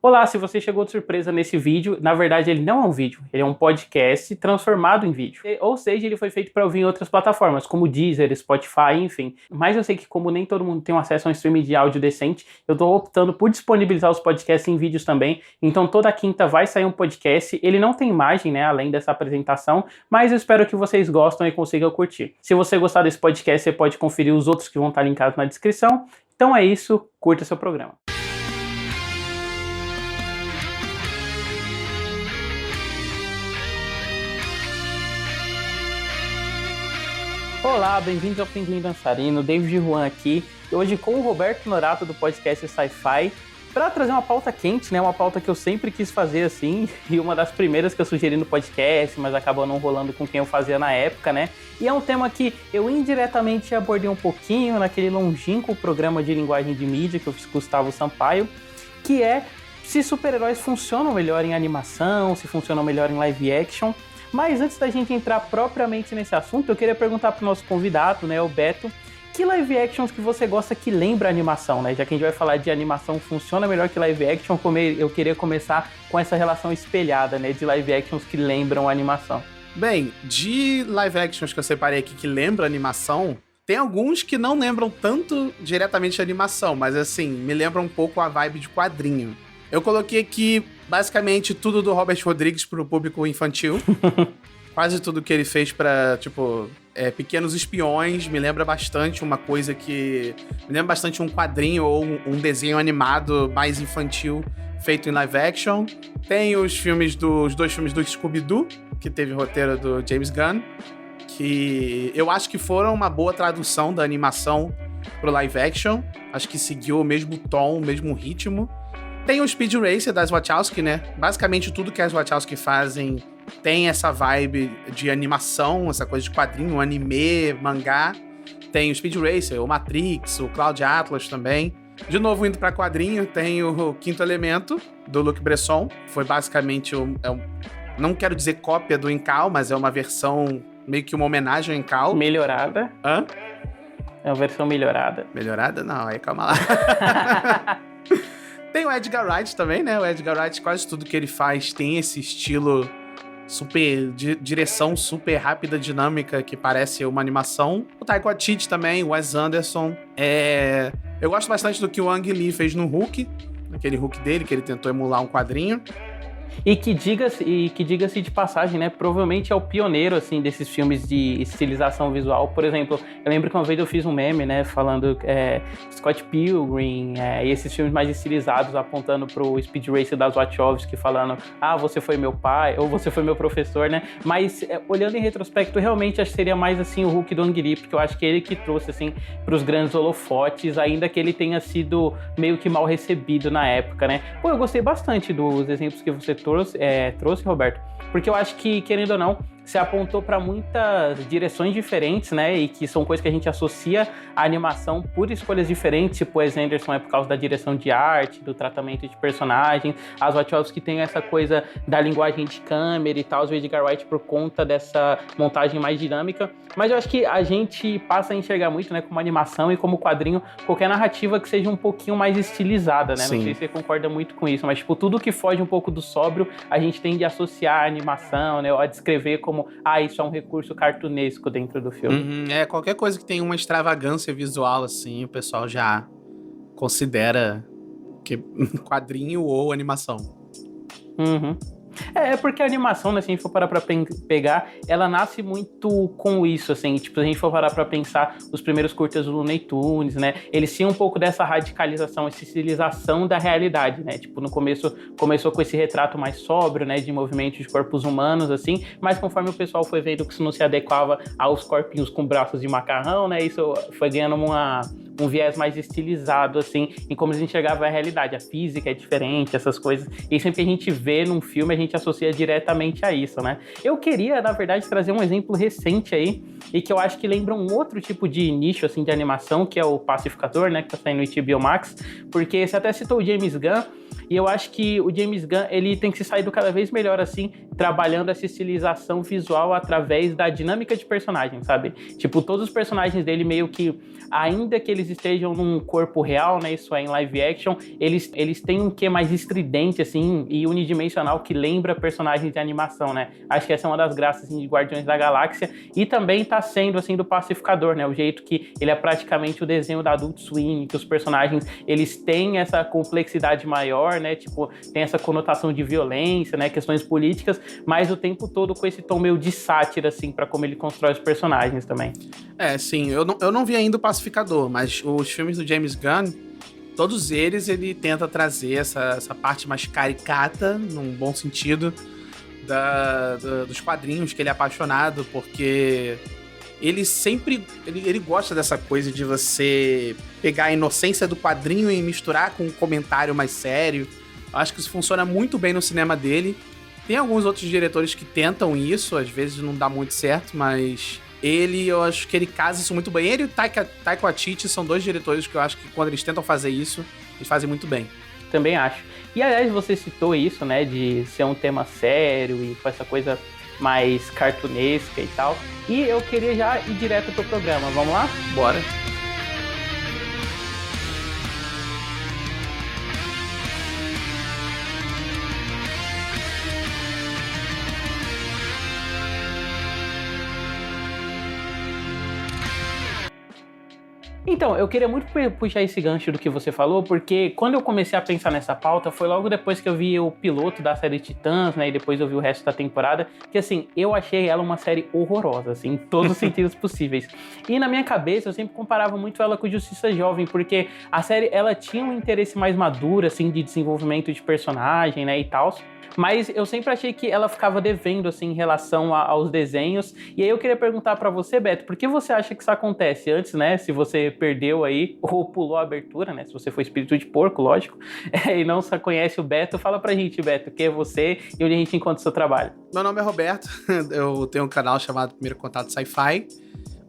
Olá, se você chegou de surpresa nesse vídeo, na verdade ele não é um vídeo, ele é um podcast transformado em vídeo. Ou seja, ele foi feito para ouvir em outras plataformas, como Deezer, Spotify, enfim. Mas eu sei que como nem todo mundo tem acesso a um streaming de áudio decente, eu tô optando por disponibilizar os podcasts em vídeos também. Então toda quinta vai sair um podcast, ele não tem imagem, né, além dessa apresentação, mas eu espero que vocês gostem e consigam curtir. Se você gostar desse podcast, você pode conferir os outros que vão estar linkados na descrição. Então é isso, curta seu programa. Olá, bem-vindos ao Pinguim Dançarino, David Juan aqui, hoje com o Roberto Norato do podcast Sci-Fi, para trazer uma pauta quente, né, uma pauta que eu sempre quis fazer assim, e uma das primeiras que eu sugeri no podcast, mas acabou não rolando com quem eu fazia na época, né, e é um tema que eu indiretamente abordei um pouquinho naquele longínquo programa de linguagem de mídia que eu fiz com o Gustavo Sampaio, que é se super-heróis funcionam melhor em animação, se funcionam melhor em live action. Mas antes da gente entrar propriamente nesse assunto, eu queria perguntar pro nosso convidado, né, o Beto, que live actions que você gosta que lembra animação, né? Já que a gente vai falar de animação funciona melhor que live action, eu queria começar com essa relação espelhada, né, de live actions que lembram animação. Bem, de live actions que eu separei aqui que lembram animação, tem alguns que não lembram tanto diretamente de animação, mas assim, me lembram um pouco a vibe de quadrinho. Eu coloquei aqui basicamente tudo do Robert Rodrigues pro público infantil. Quase tudo que ele fez pra, Pequenos Espiões. Me lembra bastante uma coisa que... Me lembra bastante um quadrinho ou um desenho animado mais infantil feito em live action. Tem os dois filmes do Scooby-Doo, que teve roteiro do James Gunn, que eu acho que foram uma boa tradução da animação pro live action. Acho que seguiu o mesmo tom, o mesmo ritmo. Tem o Speed Racer das Wachowski, né? Basicamente tudo que as Wachowski fazem tem essa vibe de animação, essa coisa de quadrinho, anime, mangá. Tem o Speed Racer, o Matrix, o Cloud Atlas também. De novo, indo pra quadrinho, tem o Quinto Elemento, do Luc Besson. Foi basicamente não quero dizer cópia do Incal, mas é uma versão, meio que uma homenagem ao Incal. Melhorada. Hã? É uma versão melhorada. Melhorada? Não, aí calma lá. Tem o Edgar Wright também, né? O Edgar Wright, quase tudo que ele faz tem esse estilo super... direção super rápida, dinâmica, que parece uma animação. O Taika Waititi também, o Wes Anderson. Eu gosto bastante do que o Ang Lee fez no Hulk, aquele Hulk dele, que ele tentou emular um quadrinho. E que diga-se de passagem, né? Provavelmente é o pioneiro, assim, desses filmes de estilização visual. Por exemplo, eu lembro que uma vez eu fiz um meme, né? Falando Scott Pilgrim e esses filmes mais estilizados, apontando pro Speed Racer das Wachowski, falando, você foi meu pai, ou você foi meu professor, né? Mas, olhando em retrospecto, realmente acho que seria mais, assim, o Hulk do Ang Lee, porque eu acho que ele que trouxe, assim, pros grandes holofotes, ainda que ele tenha sido meio que mal recebido na época, né? Pô, eu gostei bastante dos exemplos que você trouxe, Roberto, porque eu acho que, querendo ou não, se apontou para muitas direções diferentes, né, e que são coisas que a gente associa à animação por escolhas diferentes, tipo o Wes Anderson é por causa da direção de arte, do tratamento de personagens, as Wachowski tem essa coisa da linguagem de câmera e tal, o Edgar Wright por conta dessa montagem mais dinâmica, mas eu acho que a gente passa a enxergar muito, né, como animação e como quadrinho, qualquer narrativa que seja um pouquinho mais estilizada, né, Sim. Não sei se você concorda muito com isso, mas tipo, tudo que foge um pouco do sóbrio, a gente tende a associar a animação, né, ou a descrever como isso é um recurso cartunesco dentro do filme. Qualquer coisa que tenha uma extravagância visual, assim, o pessoal já considera que quadrinho ou animação. Porque a animação, né, se a gente for parar pra pegar, ela nasce muito com isso, assim, tipo, se a gente for parar pra pensar os primeiros curtas do Looney Tunes, né, eles tinham um pouco dessa radicalização, essa estilização da realidade, né, tipo, no começo começou com esse retrato mais sóbrio, né, de movimentos de corpos humanos, assim, mas conforme o pessoal foi vendo que isso não se adequava aos corpinhos com braços de macarrão, né, isso foi ganhando um viés mais estilizado, assim, em como a gente enxergava a realidade, a física é diferente, essas coisas, e sempre que a gente vê num filme, a gente associa diretamente a isso, né? Eu queria, na verdade, trazer um exemplo recente aí, e que eu acho que lembra um outro tipo de nicho, assim, de animação, que é o Pacificador, né, que tá saindo no HBO Max, porque você até citou o James Gunn, E eu acho que o James Gunn, ele tem que se sair do cada vez melhor, assim, trabalhando essa estilização visual através da dinâmica de personagem, sabe? Tipo, todos os personagens dele meio que, ainda que eles estejam num corpo real, né, isso é em live action, eles têm um quê mais estridente, assim, e unidimensional que lembra personagens de animação, né? Acho que essa é uma das graças, assim, de Guardiões da Galáxia, e também tá sendo, assim, do Pacificador, né? O jeito que ele é praticamente o desenho da Adult Swim, que os personagens, eles têm essa complexidade maior, né? Tipo, tem essa conotação de violência, né? Questões políticas, mas o tempo todo com esse tom meio de sátira, assim, pra como ele constrói os personagens também. Sim, eu não vi ainda o Pacificador, mas os filmes do James Gunn, todos eles, ele tenta trazer essa parte mais caricata, num bom sentido, dos quadrinhos, que ele é apaixonado, porque ele sempre, ele gosta dessa coisa de você pegar a inocência do quadrinho e misturar com um comentário mais sério. Eu acho que isso funciona muito bem no cinema dele. Tem alguns outros diretores que tentam isso, às vezes não dá muito certo, mas eu acho que ele casa isso muito bem. Ele e o Taika Waititi são dois diretores que eu acho que quando eles tentam fazer isso, eles fazem muito bem. Também acho. E aliás, você citou isso, né, de ser um tema sério e com essa coisa mais cartunesca e tal. E eu queria já ir direto pro programa. Vamos lá? Bora. Então, eu queria muito puxar esse gancho do que você falou, porque quando eu comecei a pensar nessa pauta, foi logo depois que eu vi o piloto da série Titãs, né, e depois eu vi o resto da temporada, que assim, eu achei ela uma série horrorosa, assim, em todos os sentidos possíveis. E na minha cabeça, eu sempre comparava muito ela com Justiça Jovem, porque a série, ela tinha um interesse mais maduro, assim, de desenvolvimento de personagem, né, e tal. Mas eu sempre achei que ela ficava devendo, assim, em relação aos desenhos. E aí eu queria perguntar pra você, Beto, por que você acha que isso acontece? Antes, né, se você perdeu aí, ou pulou a abertura, né, se você foi espírito de porco, lógico, e não só conhece o Beto, fala pra gente, Beto, quem é você e onde a gente encontra o seu trabalho. Meu nome é Roberto, eu tenho um canal chamado Primeiro Contato Sci-Fi,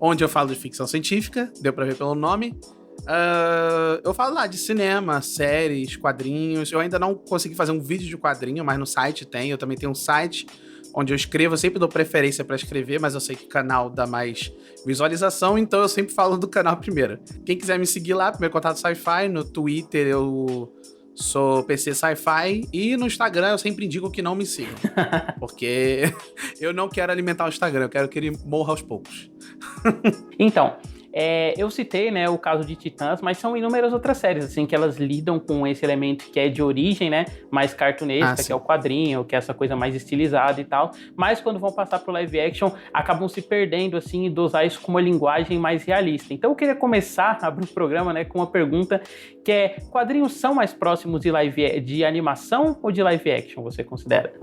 onde eu falo de ficção científica, deu pra ver pelo nome. Eu falo lá de cinema, séries, quadrinhos. Eu ainda não consegui fazer um vídeo de quadrinho, mas no site tem. Eu também tenho um site onde eu escrevo. Eu sempre dou preferência pra escrever, mas eu sei que o canal dá mais visualização, então eu sempre falo do canal primeiro. Quem quiser me seguir lá, Primeiro Contato Sci-Fi, no Twitter eu sou PC Sci-Fi, e no Instagram eu sempre indico que não me sigam, porque eu não quero alimentar o Instagram, eu quero que ele morra aos poucos. Então, eu citei, né, o caso de Titãs, mas são inúmeras outras séries, assim, que elas lidam com esse elemento que é de origem, né, mais cartunesca, que é o quadrinho, que é essa coisa mais estilizada e tal, mas quando vão passar pro live action, acabam se perdendo, assim, e dosar isso com uma linguagem mais realista. Então eu queria começar a abrir o programa, né, com uma pergunta que é: quadrinhos são mais próximos de animação ou de live action, você considera?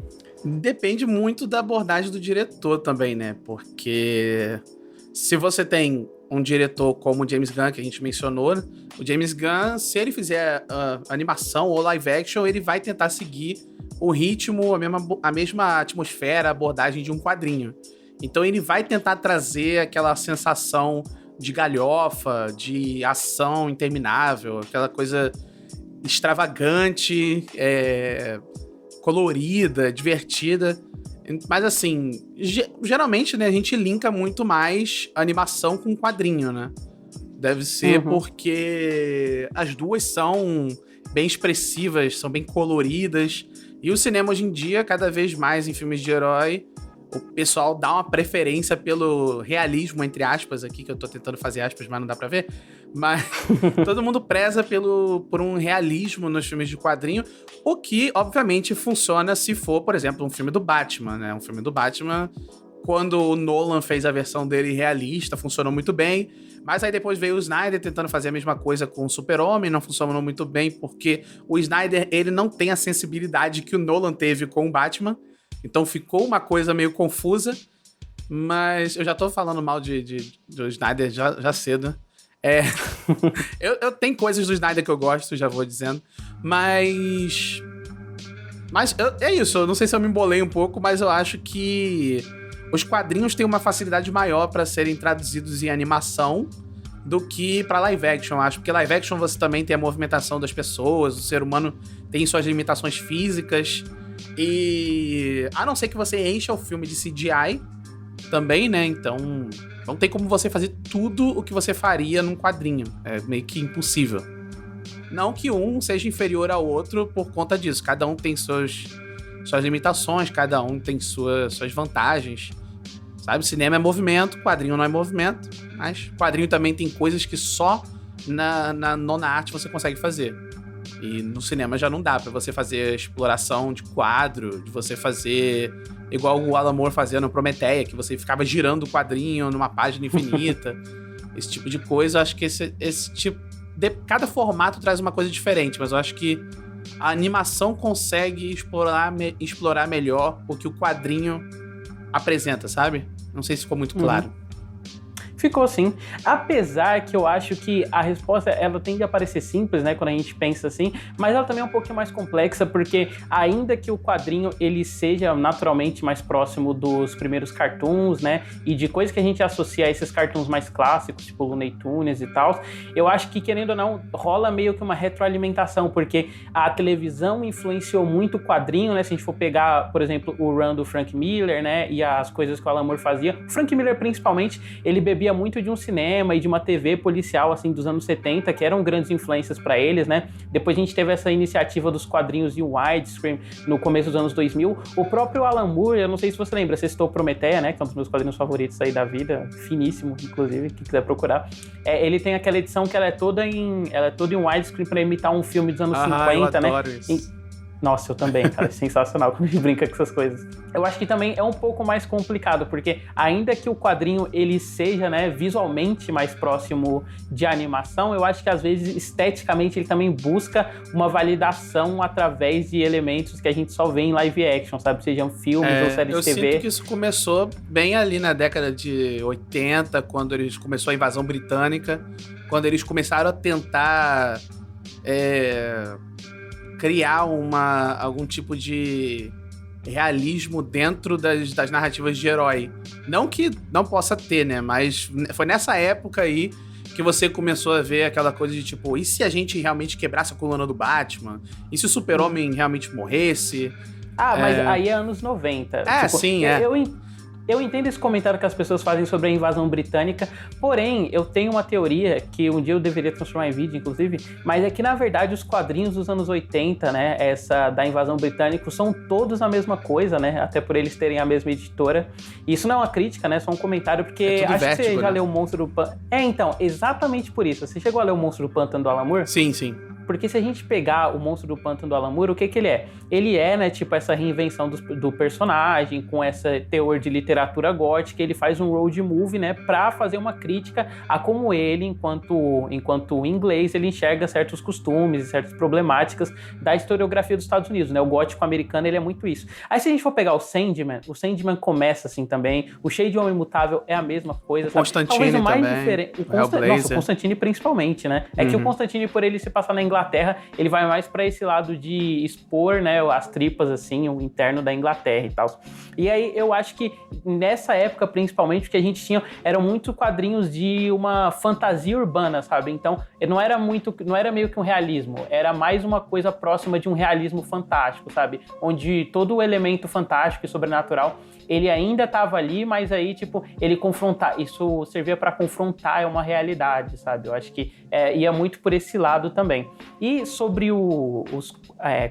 Depende muito da abordagem do diretor também, né, porque se você tem um diretor como o James Gunn, que a gente mencionou, o James Gunn, se ele fizer animação ou live action, ele vai tentar seguir o ritmo, a mesma atmosfera, a abordagem de um quadrinho. Então ele vai tentar trazer aquela sensação de galhofa, de ação interminável, aquela coisa extravagante, colorida, divertida. Mas assim, geralmente, né, a gente linka muito mais animação com quadrinho, né? Deve ser porque as duas são bem expressivas, são bem coloridas. E o cinema hoje em dia, cada vez mais em filmes de herói, o pessoal dá uma preferência pelo realismo, entre aspas, aqui, que eu tô tentando fazer aspas, mas não dá pra ver. Mas todo mundo preza por um realismo nos filmes de quadrinho, o que, obviamente, funciona se for, por exemplo, um filme do Batman, né? Um filme do Batman, quando o Nolan fez a versão dele realista, funcionou muito bem. Mas aí depois veio o Snyder tentando fazer a mesma coisa com o Super-Homem, não funcionou muito bem, porque o Snyder, ele não tem a sensibilidade que o Nolan teve com o Batman. Então ficou uma coisa meio confusa, mas eu já tô falando mal do Snyder já cedo. Eu tenho coisas do Snyder que eu gosto, já vou dizendo, mas é isso, eu não sei se eu me embolei um pouco, mas eu acho que os quadrinhos têm uma facilidade maior para serem traduzidos em animação, do que pra live action, eu acho. Porque live action você também tem a movimentação das pessoas, o ser humano tem suas limitações físicas. E a não ser que você encha o filme de CGI também, né? Então não tem como você fazer tudo o que você faria num quadrinho. É meio que impossível. Não que um seja inferior ao outro por conta disso. Cada um tem suas limitações, cada um tem suas vantagens. Sabe? Cinema é movimento, quadrinho não é movimento. Mas quadrinho também tem coisas que só na nona arte você consegue fazer. E no cinema já não dá pra você fazer exploração de quadro, de você fazer igual o Alan Moore fazia no Prometeia, que você ficava girando o quadrinho numa página infinita. Esse tipo de coisa, eu acho que esse tipo... Cada formato traz uma coisa diferente, mas eu acho que a animação consegue explorar melhor o que o quadrinho apresenta, sabe? Não sei se ficou muito claro. Ficou sim. Apesar que eu acho que a resposta, ela tende a parecer simples, né, quando a gente pensa assim, mas ela também é um pouquinho mais complexa, porque ainda que o quadrinho, ele seja naturalmente mais próximo dos primeiros cartoons, né, e de coisas que a gente associa a esses cartoons mais clássicos, tipo Looney Tunes e tal, eu acho que, querendo ou não, rola meio que uma retroalimentação, porque a televisão influenciou muito o quadrinho, né, se a gente for pegar, por exemplo, o run do Frank Miller, né, e as coisas que o Alan Moore fazia. O Frank Miller, principalmente, ele bebia muito de um cinema e de uma TV policial, assim, dos anos 70, que eram grandes influências para eles, né? Depois a gente teve essa iniciativa dos quadrinhos em widescreen no começo dos anos 2000. O próprio Alan Moore, eu não sei se você lembra, você citou Prometeia, né? Que é um dos meus quadrinhos favoritos aí da vida, finíssimo, inclusive, quem quiser procurar. Ele tem aquela edição que ela é toda em widescreen para imitar um filme dos anos 50, eu adoro, né? Isso. Nossa, eu também, cara, é sensacional quando a gente brinca com essas coisas. Eu acho que também é um pouco mais complicado, porque ainda que o quadrinho ele seja, né, visualmente mais próximo de animação, eu acho que às vezes esteticamente ele também busca uma validação através de elementos que a gente só vê em live action, sabe? Sejam filmes ou séries de TV. Eu sinto que isso começou bem ali na década de 80, quando começou a invasão britânica, quando eles começaram a tentar... criar algum tipo de realismo dentro das narrativas de herói. Não que não possa ter, né? Mas foi nessa época aí que você começou a ver aquela coisa de tipo, e se a gente realmente quebrasse a coluna do Batman? E se o Super-Homem realmente morresse? Mas aí é anos 90. Sim, Eu entendo esse comentário que as pessoas fazem sobre a invasão britânica, porém, eu tenho uma teoria que um dia eu deveria transformar em vídeo, inclusive, mas é que, na verdade, os quadrinhos dos anos 80, né, da invasão britânica, são todos a mesma coisa, né, até por eles terem a mesma editora. E isso não é uma crítica, né, é só um comentário, porque acho que você já leu o Monstro do Pântano. Então, exatamente por isso. Você chegou a ler o Monstro do Pântano do Alan Moore? Sim, sim. Porque se a gente pegar o Monstro do Pântano do Alan Moore, o que ele é? Ele é, né, tipo, essa reinvenção do personagem, com essa teor de literatura gótica, ele faz um road movie, né, pra fazer uma crítica a como ele, enquanto inglês, ele enxerga certos costumes e certas problemáticas da historiografia dos Estados Unidos, né? O gótico americano, ele é muito isso. Aí se a gente for pegar o Sandman começa assim também, o Shade de Homem Mutável é a mesma coisa, o Constantine também, o Constantine principalmente, né? É que o Constantine, por ele se passar na Inglaterra, ele vai mais pra esse lado de expor, né, as tripas, assim, o interno da Inglaterra e tal. E aí, eu acho que nessa época, principalmente, o que a gente tinha eram muitos quadrinhos de uma fantasia urbana, sabe? Então, não era meio que um realismo, era mais uma coisa próxima de um realismo fantástico, sabe? Onde todo o elemento fantástico e sobrenatural, ele ainda estava ali, mas aí, tipo, isso servia para confrontar uma realidade, sabe? Eu acho que ia muito por esse lado também. E sobre os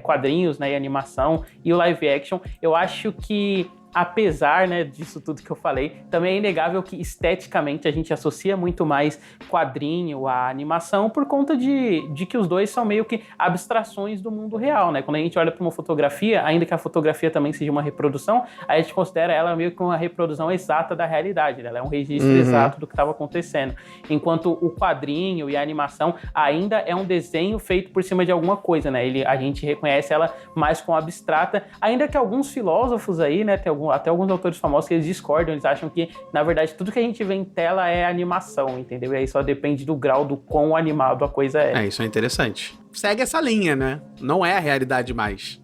quadrinhos, né, e animação e o live action, eu acho que apesar, né, disso tudo que eu falei, também é inegável que esteticamente a gente associa muito mais quadrinho à animação por conta de que os dois são meio que abstrações do mundo real, né? Quando a gente olha para uma fotografia, ainda que a fotografia também seja uma reprodução, a gente considera ela meio que uma reprodução exata da realidade, né? Ela é um registro exato do que estava acontecendo. Enquanto o quadrinho e a animação ainda é um desenho feito por cima de alguma coisa, né? A gente reconhece ela mais como abstrata, ainda que alguns filósofos aí, né, até alguns autores famosos que eles discordam, eles acham que, na verdade, tudo que a gente vê em tela é animação, entendeu? E aí só depende do grau do quão animado a coisa é. Isso é interessante. Segue essa linha, né? Não é a realidade mais.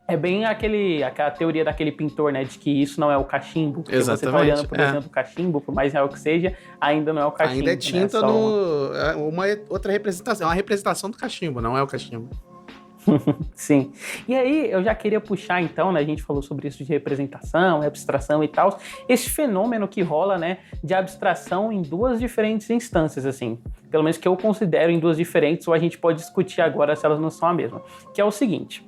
É bem aquela teoria daquele pintor, né? De que isso não é o cachimbo. Porque Exatamente, você tá olhando pro desenho do cachimbo, por mais real que seja, ainda não é o cachimbo. Ainda é tinta né? uma outra representação. É uma representação do cachimbo, não é o cachimbo. Sim. E aí, eu já queria puxar, então, né? A gente falou sobre isso de representação, abstração e tal. Esse fenômeno que rola, né? De abstração em duas diferentes instâncias, assim. Pelo menos que eu considero em duas diferentes, ou a gente pode discutir agora se elas não são a mesma. Que é o seguinte...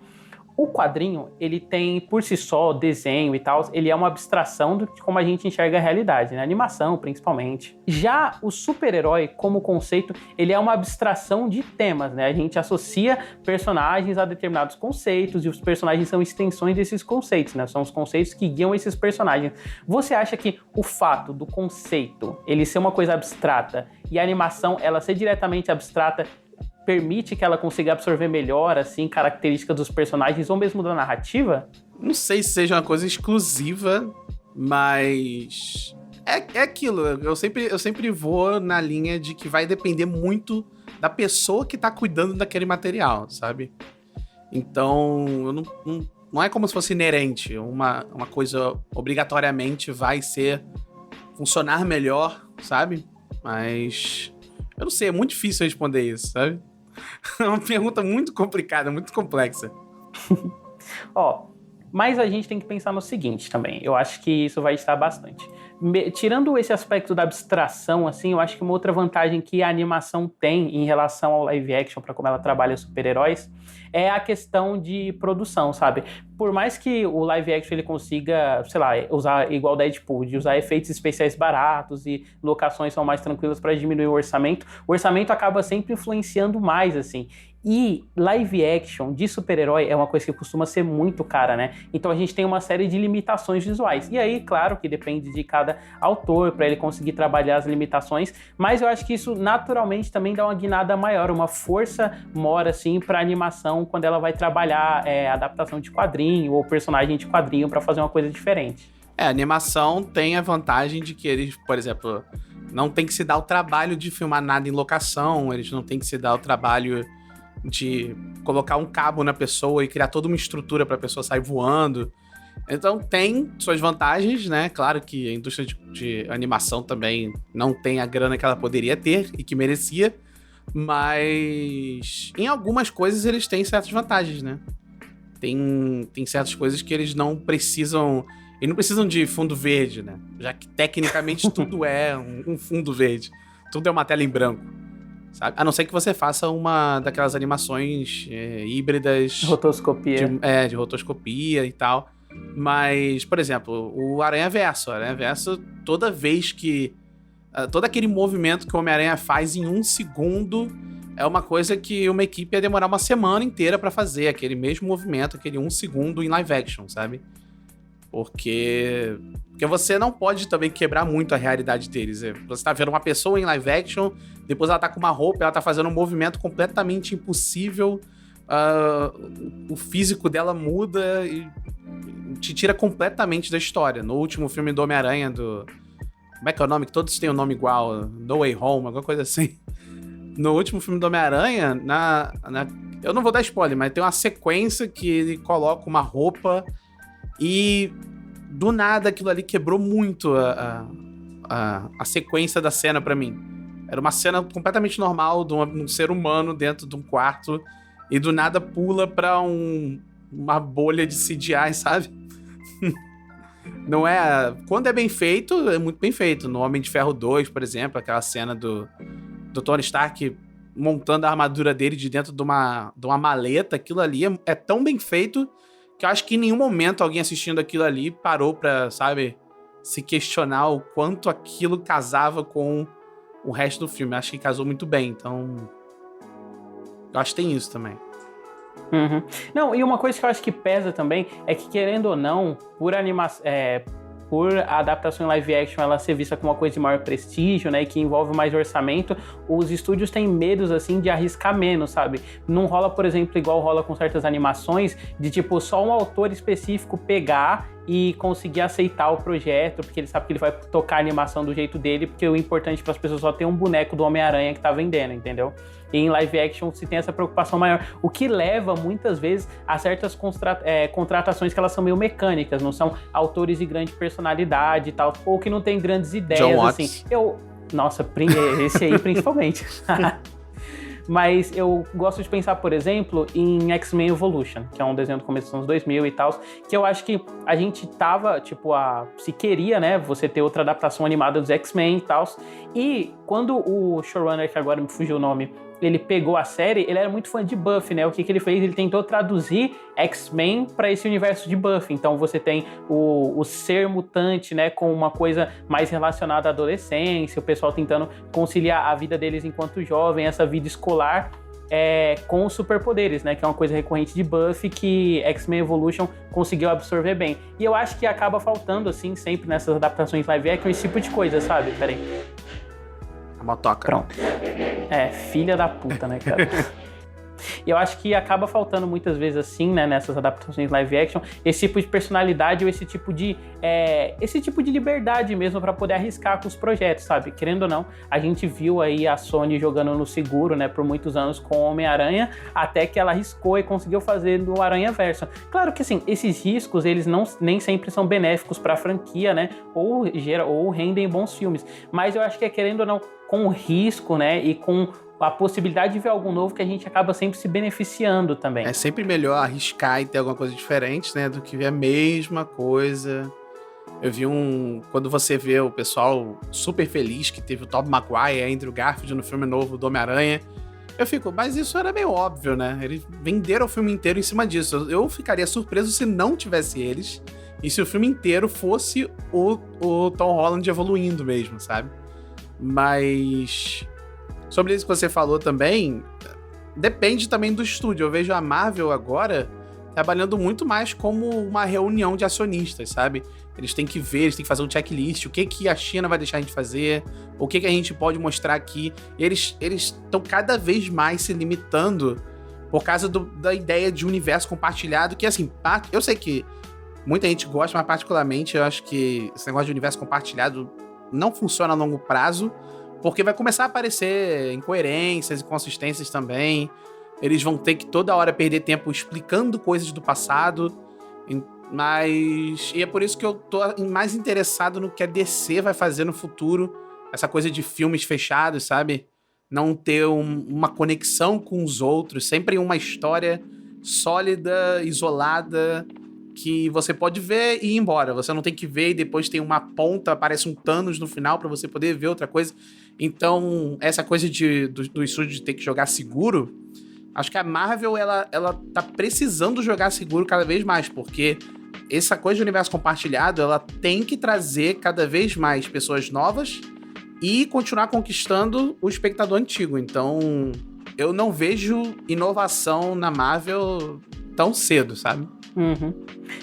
O quadrinho, ele tem, por si só, desenho e tal, ele é uma abstração de como a gente enxerga a realidade, né? Animação, principalmente. Já o super-herói, como conceito, ele é uma abstração de temas, né? A gente associa personagens a determinados conceitos e os personagens são extensões desses conceitos, né? São os conceitos que guiam esses personagens. Você acha que o fato do conceito, ele ser uma coisa abstrata e a animação, ela ser diretamente abstrata, permite que ela consiga absorver melhor, assim, características dos personagens ou mesmo da narrativa? Não sei se seja uma coisa exclusiva, mas... É aquilo, eu sempre vou na linha de que vai depender muito da pessoa que tá cuidando daquele material, sabe? Então, não é como se fosse inerente, uma coisa obrigatoriamente vai funcionar melhor, sabe? Mas... eu não sei, é muito difícil responder isso, sabe? É uma pergunta muito complicada, muito complexa. Mas a gente tem que pensar no seguinte também. Eu acho que isso vai estar bastante. Tirando esse aspecto da abstração, assim, eu acho que uma outra vantagem que a animação tem em relação ao live action, para como ela trabalha super-heróis, é a questão de produção, sabe? Por mais que o live action ele consiga, sei lá, usar igual Deadpool, de usar efeitos especiais baratos e locações são mais tranquilas para diminuir o orçamento acaba sempre influenciando mais, assim. E live action de super-herói é uma coisa que costuma ser muito cara, né? Então a gente tem uma série de limitações visuais. E aí, claro que depende de cada autor para ele conseguir trabalhar as limitações, mas eu acho que isso naturalmente também dá uma guinada maior, uma força maior, assim, para animação quando ela vai trabalhar adaptação de quadrinho ou personagem de quadrinho para fazer uma coisa diferente. A animação tem a vantagem de que eles, por exemplo, não tem que se dar o trabalho de filmar nada em locação, eles não tem que se dar o trabalho de colocar um cabo na pessoa e criar toda uma estrutura para a pessoa sair voando. Então tem suas vantagens, né? Claro que a indústria de animação também não tem a grana que ela poderia ter e que merecia, mas em algumas coisas eles têm certas vantagens, né? Tem certas coisas que eles não precisam... Eles não precisam de fundo verde, né? Já que tecnicamente tudo é um fundo verde. Tudo é uma tela em branco. Sabe? A não ser que você faça uma daquelas animações híbridas... Rotoscopia. De rotoscopia e tal. Mas, por exemplo, o Aranha-Verso. Toda vez que... todo aquele movimento que o Homem-Aranha faz em 1 segundo é uma coisa que uma equipe ia demorar uma semana inteira pra fazer. Aquele mesmo movimento, aquele 1 segundo em live action, sabe? Porque você não pode também quebrar muito a realidade deles. Você tá vendo uma pessoa em live action, depois ela tá com uma roupa, ela tá fazendo um movimento completamente impossível, o físico dela muda e te tira completamente da história. No último filme do Homem-Aranha, como é que é o nome? Que todos têm um nome igual, No Way Home, alguma coisa assim. No último filme do Homem-Aranha, eu não vou dar spoiler, mas tem uma sequência que ele coloca uma roupa e do nada aquilo ali quebrou muito a sequência da cena pra mim. Era uma cena completamente normal de um ser humano dentro de um quarto e do nada pula pra uma bolha de CGI, sabe? Não é... Quando é bem feito, é muito bem feito. No Homem de Ferro 2, por exemplo, aquela cena do Tony Stark montando a armadura dele de dentro de uma maleta, aquilo ali é tão bem feito que eu acho que em nenhum momento alguém assistindo aquilo ali parou pra, sabe, se questionar o quanto aquilo casava com o resto do filme. Eu acho que casou muito bem, então eu acho que tem isso também. Uhum. Não, e uma coisa que eu acho que pesa também é que, querendo ou não, por a adaptação em live action ela ser vista como uma coisa de maior prestígio, né, e que envolve mais orçamento, os estúdios têm medos, assim, de arriscar menos, sabe? Não rola, por exemplo, igual rola com certas animações, de tipo, só um autor específico pegar e conseguir aceitar o projeto, porque ele sabe que ele vai tocar a animação do jeito dele, porque o importante para as pessoas só ter um boneco do Homem-Aranha que tá vendendo, entendeu? E em live action se tem essa preocupação maior, o que leva muitas vezes a certas contratações que elas são meio mecânicas, não são autores de grande personalidade e tal, ou que não tem grandes ideias, assim. Nossa, esse aí principalmente. Mas eu gosto de pensar, por exemplo, em X-Men Evolution, que é um desenho do começo dos anos 2000 e tal, que eu acho que a gente tava, tipo, se queria, né, você ter outra adaptação animada dos X-Men e tal, e quando o showrunner, que agora me fugiu o nome, ele pegou a série, ele era muito fã de Buffy, né? O que ele fez? Ele tentou traduzir X-Men para esse universo de Buffy. Então você tem o ser mutante, né? Com uma coisa mais relacionada à adolescência, o pessoal tentando conciliar a vida deles enquanto jovem, essa vida escolar, com os superpoderes, né? Que é uma coisa recorrente de Buffy que X-Men Evolution conseguiu absorver bem. E eu acho que acaba faltando, assim, sempre nessas adaptações live action, esse tipo de coisa, sabe? Peraí. Motoca. Pronto. Filha da puta, né, cara? E eu acho que acaba faltando muitas vezes assim, né, nessas adaptações live action, esse tipo de personalidade ou esse tipo de liberdade mesmo para poder arriscar com os projetos, sabe? Querendo ou não, a gente viu aí a Sony jogando no seguro, né, por muitos anos com o Homem-Aranha, até que ela arriscou e conseguiu fazer do Aranhaverso. Claro que assim, esses riscos, eles nem sempre são benéficos para a franquia, né, ou rendem bons filmes, mas eu acho que querendo ou não, com o risco, né, e com a possibilidade de ver algo novo, que a gente acaba sempre se beneficiando também. É sempre melhor arriscar e ter alguma coisa diferente, né, do que ver a mesma coisa. Eu vi quando você vê o pessoal super feliz que teve o Tobey Maguire e Andrew Garfield no filme novo do Homem-Aranha, eu fico, mas isso era meio óbvio, né? Eles venderam o filme inteiro em cima disso. Eu ficaria surpreso se não tivesse eles e se o filme inteiro fosse o Tom Holland evoluindo mesmo, sabe? Mas sobre isso que você falou também, depende também do estúdio. Eu vejo a Marvel agora trabalhando muito mais como uma reunião de acionistas, sabe? Eles têm que ver, eles têm que fazer um checklist, o que a China vai deixar a gente fazer, o que a gente pode mostrar aqui. E eles estão cada vez mais se limitando por causa da ideia de universo compartilhado, que assim, eu sei que muita gente gosta, mas particularmente eu acho que esse negócio de universo compartilhado não funciona a longo prazo, porque vai começar a aparecer incoerências, inconsistências também. Eles vão ter que toda hora perder tempo explicando coisas do passado. E é por isso que eu tô mais interessado no que a DC vai fazer no futuro. Essa coisa de filmes fechados, sabe? Não ter uma conexão com os outros. Sempre uma história sólida, isolada, que você pode ver e ir embora. Você não tem que ver e depois tem uma ponta, aparece um Thanos no final pra você poder ver outra coisa. Então, essa coisa do estúdio de ter que jogar seguro, acho que a Marvel, ela tá precisando jogar seguro cada vez mais, porque essa coisa de universo compartilhado, ela tem que trazer cada vez mais pessoas novas e continuar conquistando o espectador antigo. Então, eu não vejo inovação na Marvel tão cedo, sabe? Uhum.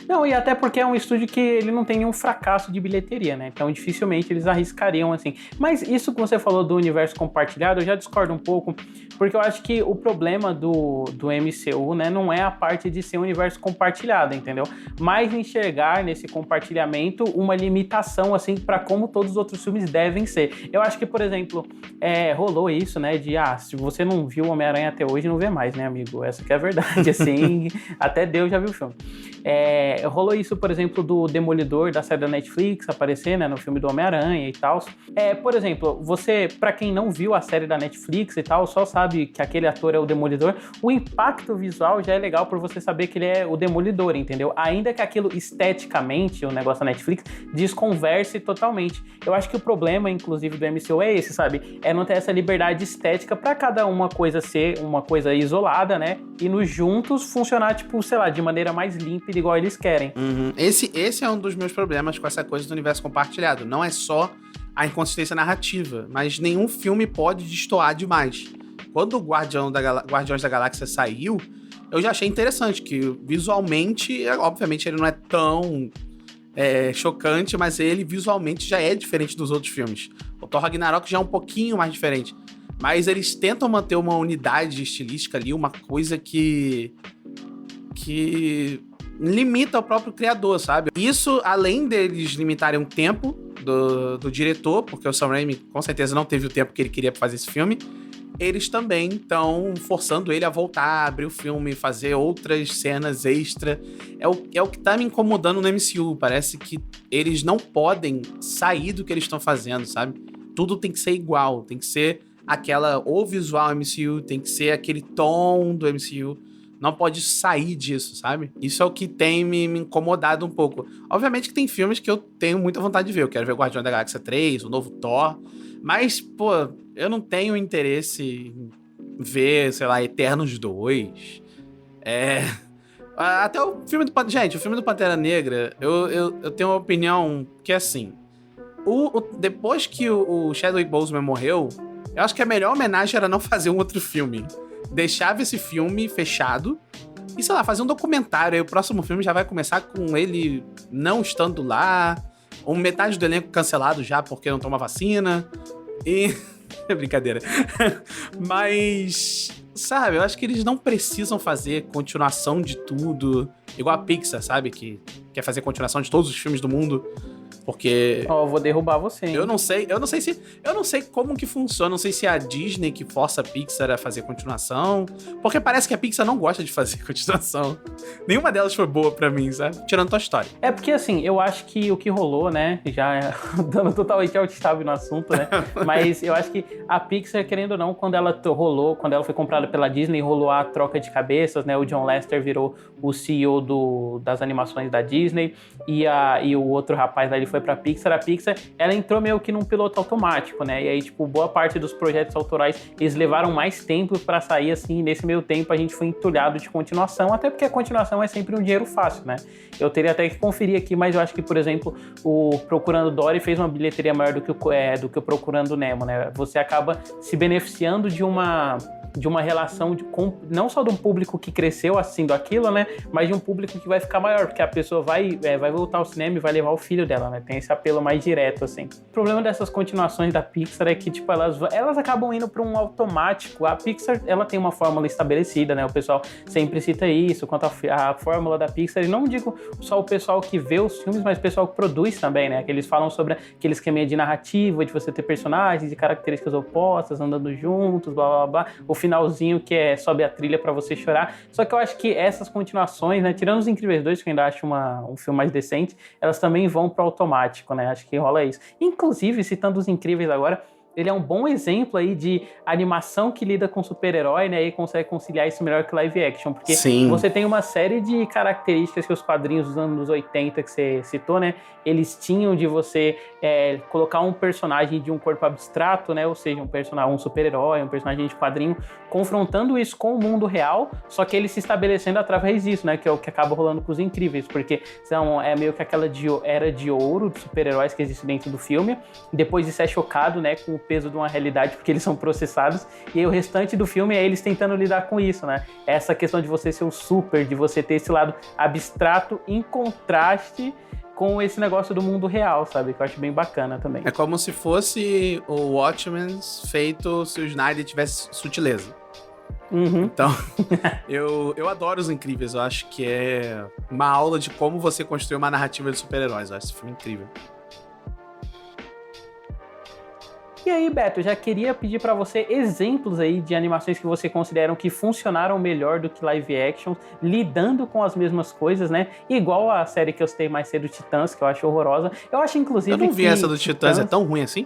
Não, e até porque é um estúdio que ele não tem nenhum fracasso de bilheteria, né? Então dificilmente eles arriscariam assim. Mas isso que você falou do universo compartilhado, eu já discordo um pouco, porque eu acho que o problema do MCU, né, não é a parte de ser um universo compartilhado, entendeu? Mas enxergar nesse compartilhamento uma limitação, assim, para como todos os outros filmes devem ser. Eu acho que, por exemplo, rolou isso, né, de, se você não viu Homem-Aranha até hoje, não vê mais, né, amigo? Essa que é a verdade, assim, até Deus já viu o filme. Rolou isso, por exemplo, do Demolidor da série da Netflix aparecer, né, no filme do Homem-Aranha e tal. Por exemplo, você, pra quem não viu a série da Netflix e tal, só sabe que aquele ator é o Demolidor, o impacto visual já é legal por você saber que ele é o Demolidor, entendeu? Ainda que aquilo esteticamente, o negócio da Netflix, desconverse totalmente. Eu acho que o problema, inclusive, do MCU é esse, sabe? É não ter essa liberdade estética pra cada uma coisa ser uma coisa isolada, né? E nos juntos funcionar, tipo, sei lá, de maneira mais límpida, igual eles querem. Uhum. Esse é um dos meus problemas com essa coisa do universo compartilhado. Não é só a inconsistência narrativa, mas nenhum filme pode destoar demais. Quando o Guardiões da Galáxia saiu, eu já achei interessante, que visualmente, obviamente ele não é tão chocante, mas ele visualmente já é diferente dos outros filmes. O Thor Ragnarok já é um pouquinho mais diferente, mas eles tentam manter uma unidade estilística ali, uma coisa que limita o próprio criador, sabe? Isso, além deles limitarem o tempo do diretor, porque o Sam Raimi com certeza não teve o tempo que ele queria pra fazer esse filme, eles também estão forçando ele a voltar, abrir o filme, fazer outras cenas extra. É o que tá me incomodando no MCU. Parece que eles não podem sair do que eles estão fazendo, sabe? Tudo tem que ser igual, tem que ser o visual MCU, tem que ser aquele tom do MCU. Não pode sair disso, sabe? Isso é o que tem me incomodado um pouco. Obviamente que tem filmes que eu tenho muita vontade de ver. Eu quero ver Guardiões da Galáxia 3, o novo Thor. Mas, pô, eu não tenho interesse em ver, sei lá, Eternos 2. Até o filme do... Gente, o filme do Pantera Negra, eu tenho uma opinião que é assim. Depois que o Chadwick Boseman morreu, eu acho que a melhor homenagem era não fazer um outro filme. Deixava esse filme fechado e, sei lá, fazer um documentário. Aí o próximo filme já vai começar com ele não estando lá, ou metade do elenco cancelado já porque não toma vacina. E... Brincadeira. Mas, sabe, eu acho que eles não precisam fazer continuação de tudo. Igual a Pixar, sabe? Que quer fazer continuação de todos os filmes do mundo. Porque... eu vou derrubar você, hein? Eu não sei como que funciona. Não sei se é a Disney que força a Pixar a fazer continuação. Porque parece que a Pixar não gosta de fazer continuação. Nenhuma delas foi boa pra mim, sabe? Tirando Toy Story. É porque, assim, eu acho que o que rolou, né? Já dando totalmente out-stab no assunto, né? Mas eu acho que a Pixar, querendo ou não, quando ela foi comprada pela Disney, rolou a troca de cabeças, né? O John Lasseter virou o CEO das animações da Disney. E o outro rapaz lá, ele foi pra Pixar. A Pixar, ela entrou meio que num piloto automático, né? E aí, tipo, boa parte dos projetos autorais, eles levaram mais tempo pra sair, assim. Nesse meio tempo, a gente foi entulhado de continuação, até porque a continuação é sempre um dinheiro fácil, né? Eu teria até que conferir aqui, mas eu acho que, por exemplo, o Procurando Dory fez uma bilheteria maior do que o Procurando Nemo, né? Você acaba se beneficiando de uma relação não só de um público que cresceu assistindo aquilo, né? Mas de um público que vai ficar maior, porque a pessoa vai voltar ao cinema e vai levar o filho dela, né? Tem esse apelo mais direto, assim. O problema dessas continuações da Pixar é que, tipo, elas acabam indo para um automático. A Pixar, ela tem uma fórmula estabelecida, né? O pessoal sempre cita isso, quanto a fórmula da Pixar. E não digo só o pessoal que vê os filmes, mas o pessoal que produz também, né? Que eles falam sobre aquele esquema de narrativa, de você ter personagens de características opostas, andando juntos, blá, blá, blá. O finalzinho que sobe a trilha pra você chorar. Só que eu acho que essas continuações, né, tirando Os Incríveis 2, que eu ainda acho um filme mais decente, elas também vão pro automático, né? Acho que rola isso. Inclusive, citando Os Incríveis agora, ele é um bom exemplo aí de animação que lida com super-herói, né, e consegue conciliar isso melhor que live action, porque Sim. Você tem uma série de características que os quadrinhos dos anos 80 que você citou, né, eles tinham de você colocar um personagem de um corpo abstrato, né, ou seja, um super-herói, um personagem de quadrinho, confrontando isso com o mundo real, só que ele se estabelecendo através disso, né, que é o que acaba rolando com Os Incríveis, porque é meio que aquela era de ouro de super-heróis que existe dentro do filme, depois isso é chocado, né, com o peso de uma realidade, porque eles são processados, e aí o restante do filme é eles tentando lidar com isso, né? Essa questão de você ser um super, de você ter esse lado abstrato em contraste com esse negócio do mundo real, sabe? Que eu acho bem bacana também. É como se fosse o Watchmen feito se o Snyder tivesse sutileza. Uhum. Então, eu adoro Os Incríveis. Eu acho que é uma aula de como você construir uma narrativa de super-heróis. Eu acho esse filme incrível. E aí, Beto, eu já queria pedir pra você exemplos aí de animações que você consideram que funcionaram melhor do que live action, lidando com as mesmas coisas, né? Igual a série que eu citei mais cedo, Titãs, que eu acho horrorosa. Eu acho, inclusive, eu não vi essa do Titãs, é tão ruim assim?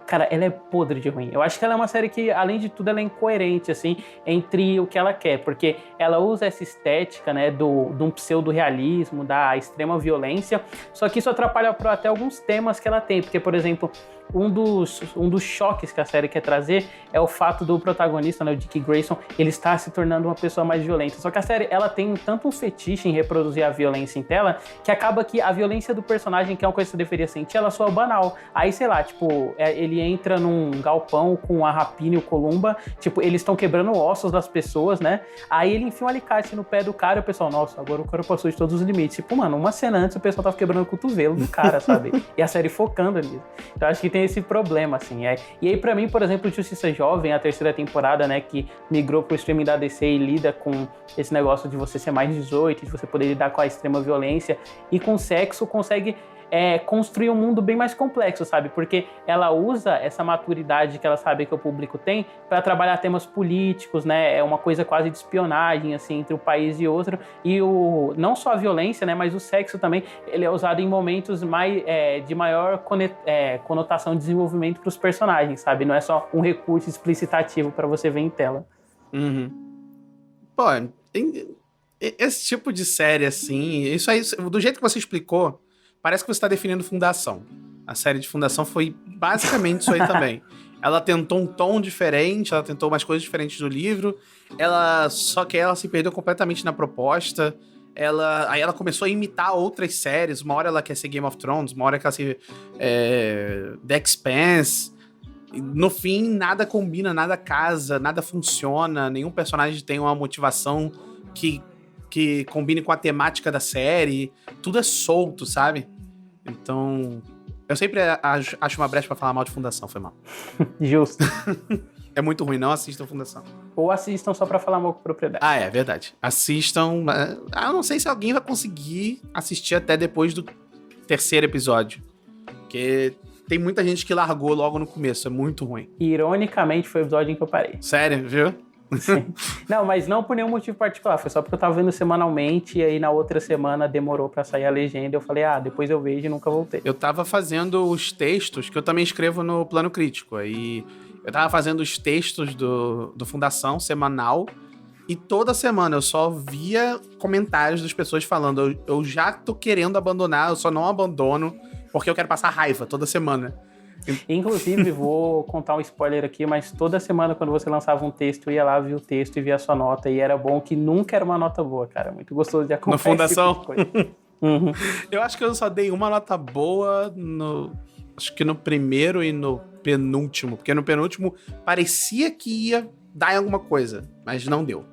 Cara, ela é podre de ruim. Eu acho que ela é uma série que, além de tudo, ela é incoerente, assim, entre o que ela quer. Porque ela usa essa estética, né, de um pseudo-realismo, da extrema violência. Só que isso atrapalha até alguns temas que ela tem. Porque, por exemplo, um dos choques que a série quer trazer é o fato do protagonista, né, o Dick Grayson, ele está se tornando uma pessoa mais violenta. Só que a série, ela tem tanto um fetiche em reproduzir a violência em tela, que acaba que a violência do personagem, que é uma coisa que você deveria sentir, ela soa banal. Aí, sei lá, tipo, ele ele entra num galpão com a Rapina e o Columba, tipo, eles estão quebrando ossos das pessoas, né? Aí ele enfia um alicate no pé do cara e o pessoal, nossa, agora o cara passou de todos os limites. Tipo, mano, uma cena antes o pessoal tava quebrando o cotovelo do cara, sabe? E a série focando nisso. Então acho que tem esse problema, assim. E aí, pra mim, por exemplo, Justiça Jovem, a terceira temporada, né, que migrou pro streaming da DC e lida com esse negócio de você ser mais 18, de você poder lidar com a extrema violência e com sexo, consegue construir um mundo bem mais complexo, sabe? Porque ela usa essa maturidade que ela sabe que o público tem para trabalhar temas políticos, né? É uma coisa quase de espionagem, assim, entre um país e outro. E não só a violência, né? Mas o sexo também, ele é usado em momentos de maior conotação de desenvolvimento para os personagens, sabe? Não é só um recurso explicitativo para você ver em tela. Uhum. Pô, esse tipo de série, assim, isso aí, do jeito que você explicou, parece que você está definindo Fundação. A série de Fundação foi basicamente isso aí também. Ela tentou um tom diferente, ela tentou umas coisas diferentes do livro, só que ela se perdeu completamente na proposta. Aí ela começou a imitar outras séries. Uma hora ela quer ser Game of Thrones, uma hora quer ser The Expanse. No fim, nada combina, nada casa, nada funciona, nenhum personagem tem uma motivação que combine com a temática da série, tudo é solto, sabe? Então, eu sempre acho uma brecha pra falar mal de Fundação, foi mal. Justo. É muito ruim, não assistam Fundação. Ou assistam só pra falar mal com propriedade. Ah, é verdade. Assistam, eu não sei se alguém vai conseguir assistir até depois do terceiro episódio, porque tem muita gente que largou logo no começo, é muito ruim. Ironicamente, foi o episódio em que eu parei. Sério, viu? Sim. Não, mas não por nenhum motivo particular, foi só porque eu tava vendo semanalmente e aí na outra semana demorou pra sair a legenda, eu falei, depois eu vejo e nunca voltei. Eu tava fazendo os textos, que eu também escrevo no Plano Crítico, aí eu tava fazendo os textos do Fundação semanal e toda semana eu só via comentários das pessoas falando, eu já tô querendo abandonar, eu só não abandono porque eu quero passar raiva toda semana. Inclusive, vou contar um spoiler aqui, mas toda semana quando você lançava um texto, eu ia lá, via o texto e via a sua nota, e era bom que nunca era uma nota boa, cara, muito gostoso de acompanhar. No Fundação? Tipo de coisa. Uhum. Eu acho que eu só dei uma nota boa acho que no primeiro e no penúltimo, porque no penúltimo parecia que ia dar em alguma coisa, mas não deu.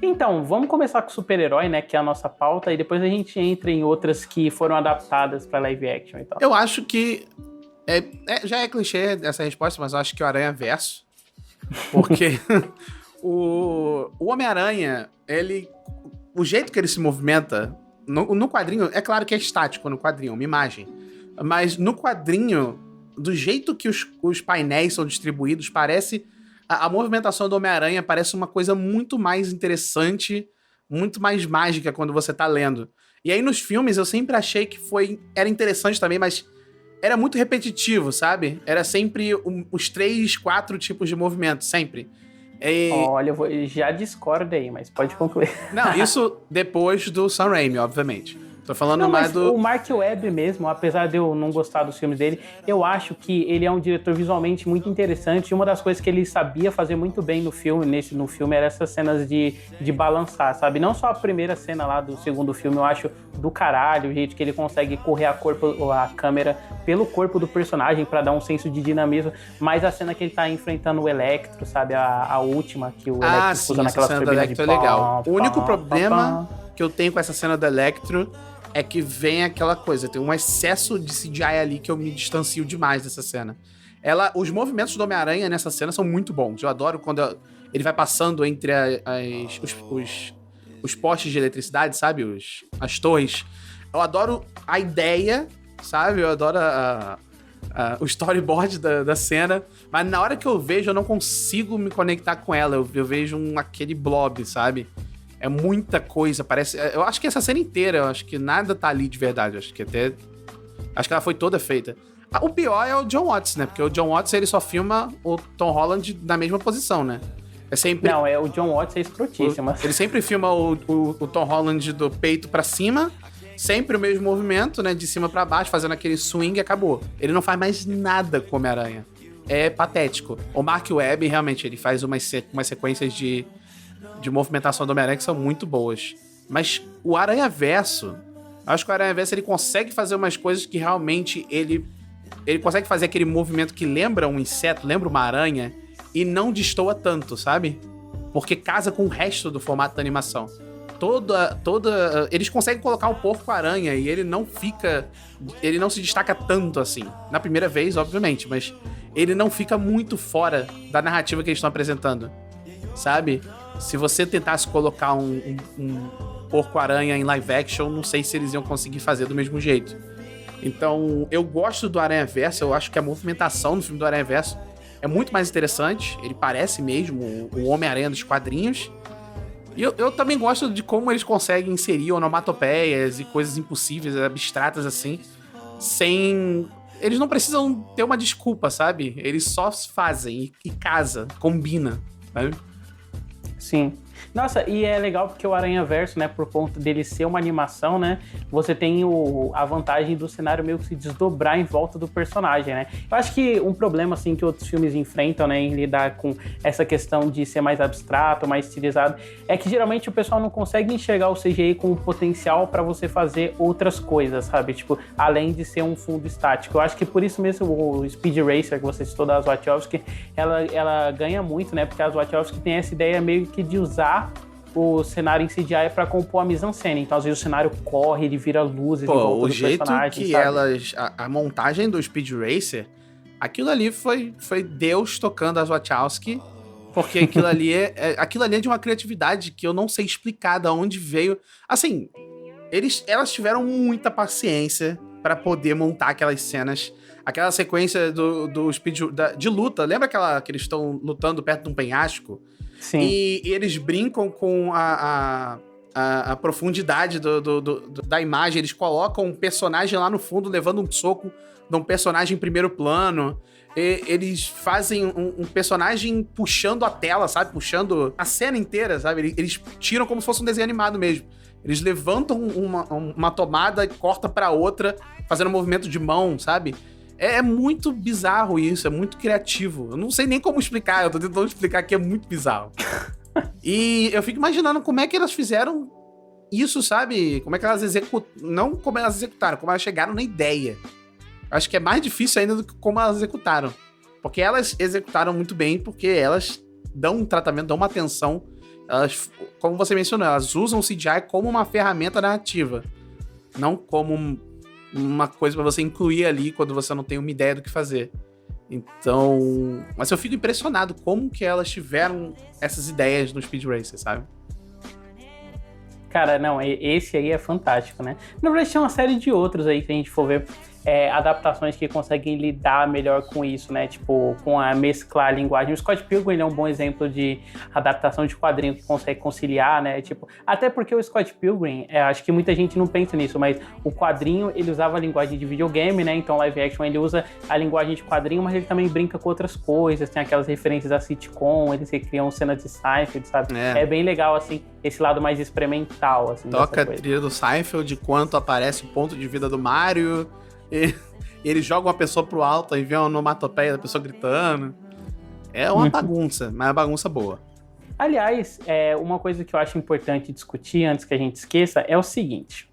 Então, vamos começar com super-herói, né, que é a nossa pauta, e depois a gente entra em outras que foram adaptadas pra live action e tal. Eu acho que já é clichê essa resposta, mas eu acho que o Aranha-Verso, porque o Homem-Aranha, o jeito que ele se movimenta, no quadrinho, é claro que é estático no quadrinho, uma imagem, mas no quadrinho, do jeito que os painéis são distribuídos, parece... A movimentação do Homem-Aranha parece uma coisa muito mais interessante, muito mais mágica quando você tá lendo. E aí nos filmes eu sempre achei que era interessante também, mas era muito repetitivo, sabe? Era sempre os 3, 4 tipos de movimento, sempre. Olha, eu já discordo aí, mas pode concluir. Não, isso depois do Sam Raimi, obviamente. Tô falando mais do... O Mark Webb mesmo, apesar de eu não gostar dos filmes dele, eu acho que ele é um diretor visualmente muito interessante, e uma das coisas que ele sabia fazer muito bem no filme era essas cenas de balançar, sabe? Não só a primeira cena lá do segundo filme, eu acho do caralho, o jeito que ele consegue correr a câmera pelo corpo do personagem pra dar um senso de dinamismo, mas a cena que ele tá enfrentando o Electro, sabe? A última, que o Electro usa naquelas turbinas de... Electro é legal. O único problema que eu tenho com essa cena do Electro é que vem aquela coisa, tem um excesso de CGI ali que eu me distancio demais dessa cena. Os movimentos do Homem-Aranha nessa cena são muito bons. Eu adoro quando ele vai passando entre os postes de eletricidade, sabe? As torres. Eu adoro a ideia, sabe? Eu adoro o storyboard da cena, mas na hora que eu vejo, eu não consigo me conectar com ela. Eu vejo aquele blob, sabe? É muita coisa, parece... Eu acho que essa cena inteira, eu acho que nada tá ali de verdade. Acho que ela foi toda feita. O pior é o John Watts, né? Porque o John Watts, ele só filma o Tom Holland na mesma posição, né? Não, o John Watts é escrotíssimo. Ele sempre filma o Tom Holland do peito pra cima, sempre o mesmo movimento, né? De cima pra baixo, fazendo aquele swing e acabou. Ele não faz mais nada com o Homem-Aranha. É patético. O Mark Webb, realmente, ele faz umas sequências de movimentação do Homem-Aranha que são muito boas. Mas o Aranha-Verso, acho que o Aranha-Verso ele consegue fazer umas coisas que realmente ele ele consegue fazer aquele movimento que lembra um inseto, lembra uma aranha, e não destoa tanto, sabe? Porque casa com o resto do formato da animação. Eles conseguem colocar o porco-aranha e ele não se destaca tanto assim. Na primeira vez, obviamente, mas ele não fica muito fora da narrativa que eles estão apresentando, sabe? Se você tentasse colocar um porco-aranha em live action, não sei se eles iam conseguir fazer do mesmo jeito. Então, eu gosto do Aranhaverso, eu acho que a movimentação no filme do Aranhaverso é muito mais interessante, ele parece mesmo o Homem-Aranha dos quadrinhos. E eu também gosto de como eles conseguem inserir onomatopeias e coisas impossíveis, abstratas assim, sem... Eles não precisam ter uma desculpa, sabe? Eles só fazem e casa, combina, sabe? Sim. Nossa, e é legal porque o Aranhaverso, né, por conta dele ser uma animação, né, você tem a vantagem do cenário meio que se desdobrar em volta do personagem, né. Eu acho que um problema, assim, que outros filmes enfrentam, né, em lidar com essa questão de ser mais abstrato, mais estilizado, é que geralmente o pessoal não consegue enxergar o CGI com o potencial para você fazer outras coisas, sabe, tipo, além de ser um fundo estático. Eu acho que por isso mesmo o Speed Racer que você citou das Wachowski, ela ganha muito, né, porque as Wachowski tem essa ideia meio que de usar o cenário em CGI para compor a mise-en-scène. Então, às vezes, o cenário corre, ele vira luzes em volta do personagem. O jeito que elas... A montagem do Speed Racer, aquilo ali foi Deus tocando as Wachowski, porque aquilo ali é de uma criatividade que eu não sei explicar de onde veio. Assim, elas tiveram muita paciência para poder montar aquelas cenas. Aquela sequência do Speed... de luta. Lembra que eles estão lutando perto de um penhasco? Sim. E eles brincam com a profundidade da imagem. Eles colocam um personagem lá no fundo levando um soco de um personagem em primeiro plano. Eles fazem um personagem puxando a tela, sabe? Puxando a cena inteira, sabe? Eles tiram como se fosse um desenho animado mesmo. Eles levantam uma tomada e cortam pra outra, fazendo um movimento de mão, sabe? É muito bizarro isso, é muito criativo. Eu não sei nem como explicar, eu tô tentando explicar que é muito bizarro. E eu fico imaginando como é que elas fizeram isso, sabe? Como é que elas não como elas executaram, como elas chegaram na ideia. Acho que é mais difícil ainda do que como elas executaram. Porque elas executaram muito bem, porque elas dão um tratamento, dão uma atenção. Elas, como você mencionou, elas usam o CGI como uma ferramenta narrativa. Não como uma coisa pra você incluir ali quando você não tem uma ideia do que fazer. Então... Mas eu fico impressionado como que elas tiveram essas ideias no Speed Racer, sabe? Cara, não, esse aí é fantástico, né? Na verdade, tem uma série de outros aí, se a gente for ver, adaptações que conseguem lidar melhor com isso, né? Tipo, com a mesclar a linguagem. O Scott Pilgrim, ele é um bom exemplo de adaptação de quadrinho que consegue conciliar, né? Tipo, até porque o Scott Pilgrim, acho que muita gente não pensa nisso, mas o quadrinho, ele usava a linguagem de videogame, né? Então, live action, ele usa a linguagem de quadrinho, mas ele também brinca com outras coisas, tem aquelas referências a sitcom, eles recriam cenas de Seinfeld, sabe? É bem legal, assim, esse lado mais experimental, assim. Toca a trilha do Seinfeld quanto aparece o ponto de vida do Mario... E ele joga uma pessoa pro alto e vê uma onomatopeia da pessoa gritando. É uma bagunça, mas é uma bagunça boa. Aliás, uma coisa que eu acho importante discutir antes que a gente esqueça é o seguinte.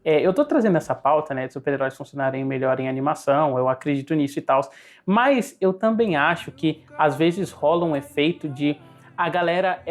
Eu tô trazendo essa pauta, né, de super-heróis funcionarem melhor em animação, eu acredito nisso e tal, mas eu também acho que às vezes rola um efeito de a galera,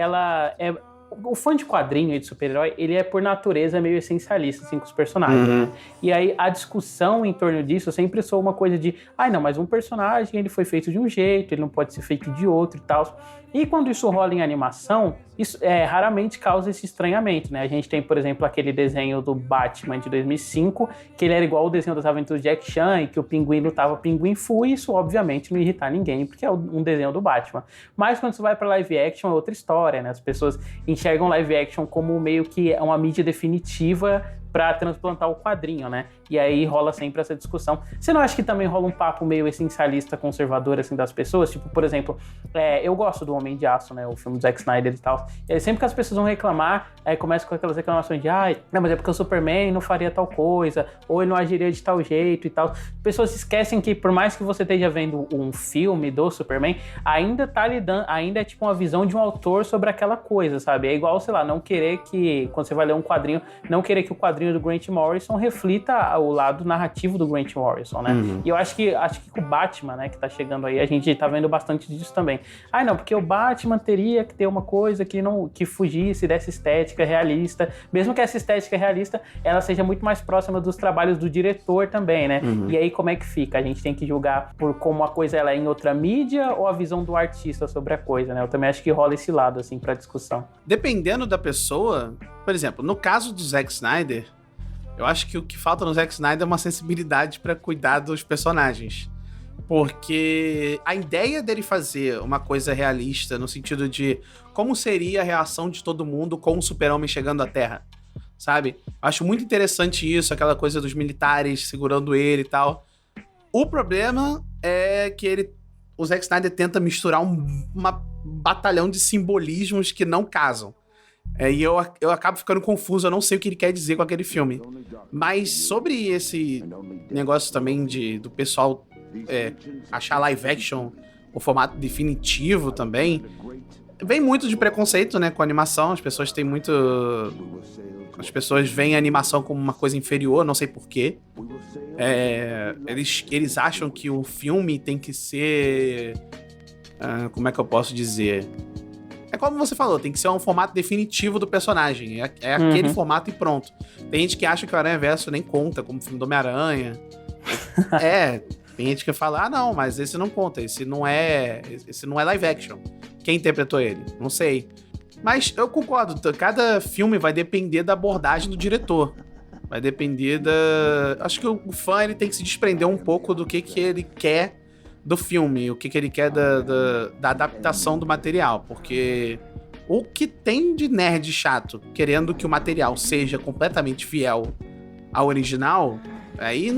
o fã de quadrinho e de super-herói, ele é por natureza meio essencialista, assim, com os personagens, né? E aí a discussão em torno disso sempre soa uma coisa de, não, mas um personagem, ele foi feito de um jeito, ele não pode ser feito de outro e tal. E quando isso rola em animação, isso raramente causa esse estranhamento, né? A gente tem, por exemplo, aquele desenho do Batman de 2005, que ele era igual o desenho das aventuras de Jack Chan, e que o pinguim lutava pinguim fu, e isso obviamente não irritar ninguém, porque é um desenho do Batman. Mas quando você vai pra live action é outra história, né? As pessoas enxergam live action como meio que uma mídia definitiva para transplantar o quadrinho, né? E aí rola sempre essa discussão. Você não acha que também rola um papo meio essencialista, conservador, assim, das pessoas? Tipo, por exemplo, eu gosto do Homem de Aço, né? O filme do Zack Snyder e tal. Sempre que as pessoas vão reclamar, começa com aquelas reclamações de não, mas é porque o Superman não faria tal coisa, ou ele não agiria de tal jeito e tal. Pessoas esquecem que, por mais que você esteja vendo um filme do Superman, ainda tá lidando, ainda é tipo uma visão de um autor sobre aquela coisa, sabe? É igual, sei lá, não querer que, quando você vai ler um quadrinho, não querer que o quadrinho quadrinho do Grant Morrison reflita o lado narrativo do Grant Morrison, né? E eu acho que com o Batman, né, que tá chegando aí, a gente tá vendo bastante disso também. Não, porque o Batman teria que ter uma coisa que fugisse dessa estética realista, mesmo que essa estética realista, ela seja muito mais próxima dos trabalhos do diretor também, né? E aí, como é que fica? A gente tem que julgar por como a coisa ela é em outra mídia ou a visão do artista sobre a coisa, né? Eu também acho que rola esse lado, assim, pra discussão. Dependendo da pessoa, por exemplo, no caso do Zack Snyder, eu acho que o que falta no Zack Snyder é uma sensibilidade pra cuidar dos personagens. Porque a ideia dele fazer uma coisa realista, no sentido de como seria a reação de todo mundo com o Super-Homem chegando à Terra, sabe? Acho muito interessante isso, aquela coisa dos militares segurando ele e tal. O problema é que o Zack Snyder tenta misturar um batalhão de simbolismos que não casam. E eu acabo ficando confuso, eu não sei o que ele quer dizer com aquele filme. Mas sobre esse negócio também do pessoal achar live action o formato definitivo também, vem muito de preconceito, né, com a animação. As pessoas veem a animação como uma coisa inferior, não sei porquê. Eles acham que o filme tem que ser... como é que eu posso dizer? É como você falou, tem que ser um formato definitivo do personagem. É aquele formato e pronto. Tem gente que acha que o Aranhaverso nem conta como filme do Homem-Aranha. Tem gente que fala, não, mas esse não conta, esse não é live action. Quem interpretou ele? Não sei. Mas eu concordo, cada filme vai depender da abordagem do diretor. Vai depender acho que o fã ele tem que se desprender um pouco do que ele quer do filme, o que ele quer da adaptação do material, porque o que tem de nerd chato querendo que o material seja completamente fiel ao original, aí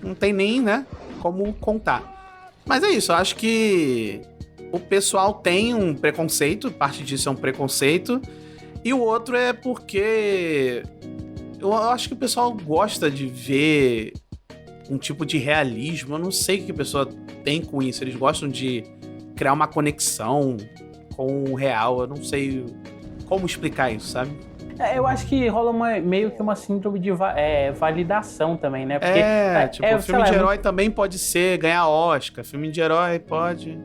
não tem nem, né, como contar. Mas é isso, eu acho que o pessoal tem um preconceito, parte disso é um preconceito, e o outro é porque eu acho que o pessoal gosta de ver um tipo de realismo. Eu não sei o que a pessoa tem com isso. Eles gostam de criar uma conexão com o real. Eu não sei como explicar isso, sabe? Eu acho que rola meio que uma síndrome de validação também, né? Porque, filme de herói também pode ganhar Oscar. Filme de herói pode...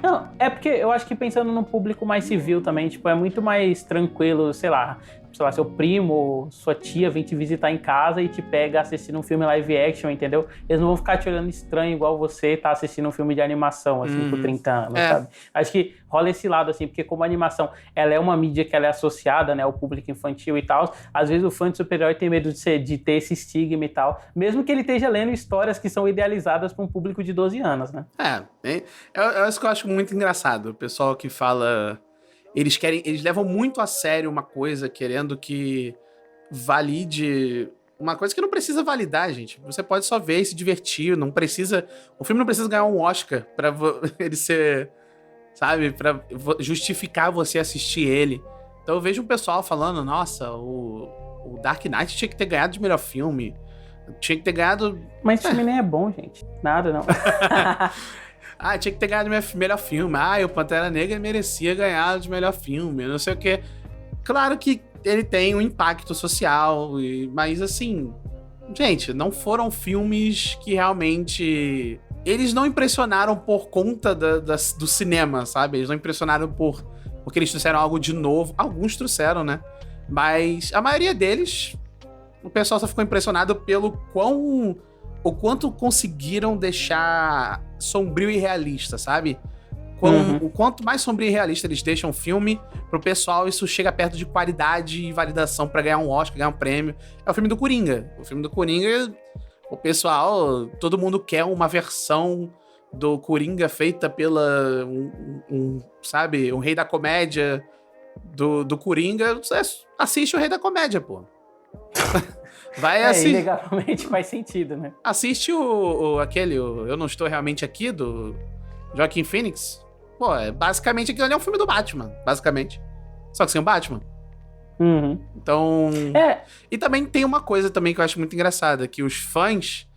Não, é porque eu acho que pensando num público mais civil também, tipo, é muito mais tranquilo, sei lá, seu primo, sua tia vem te visitar em casa e te pega assistindo um filme live action, entendeu? Eles não vão ficar te olhando estranho igual você tá assistindo um filme de animação, assim, por 30 anos, sabe? Acho que rola esse lado, assim, porque como a animação, ela é uma mídia que ela é associada, né, ao público infantil e tal, às vezes o fã de super-herói tem medo de ter esse estigma e tal, mesmo que ele esteja lendo histórias que são idealizadas para um público de 12 anos, né? É isso que eu acho muito engraçado, o pessoal que fala... Eles levam muito a sério uma coisa, querendo que valide uma coisa que não precisa validar, gente. Você pode só ver e se divertir, não precisa... O filme não precisa ganhar um Oscar pra ele ser, sabe, pra justificar você assistir ele. Então eu vejo um pessoal falando, nossa, o Dark Knight tinha que ter ganhado de melhor filme, tinha que ter ganhado... Mas esse filme nem é bom, gente. Nada, não. Tinha que ter ganhado de melhor filme. O Pantera Negra merecia ganhar de melhor filme, não sei o quê. Claro que ele tem um impacto social, mas assim... Gente, não foram filmes que realmente... Eles não impressionaram por conta do cinema, sabe? Eles não impressionaram porque eles trouxeram algo de novo. Alguns trouxeram, né? Mas a maioria deles... O pessoal só ficou impressionado pelo o quanto conseguiram deixar sombrio e realista, sabe? O quanto mais sombrio e realista eles deixam o filme, pro pessoal isso chega perto de qualidade e validação pra ganhar um Oscar, ganhar um prêmio. É o filme do Coringa. O filme do Coringa, o pessoal, todo mundo quer uma versão do Coringa feita pela sabe, um rei da comédia do Coringa. Você assiste o Rei da Comédia, pô. Vai assim. Ilegalmente faz sentido, né? Assiste aquele Eu Não Estou Realmente Aqui, do Joaquin Phoenix. Pô, basicamente aquilo ali é um filme do Batman, basicamente. Só que sem o Batman. Então... E também tem uma coisa também que eu acho muito engraçada, que os fãs,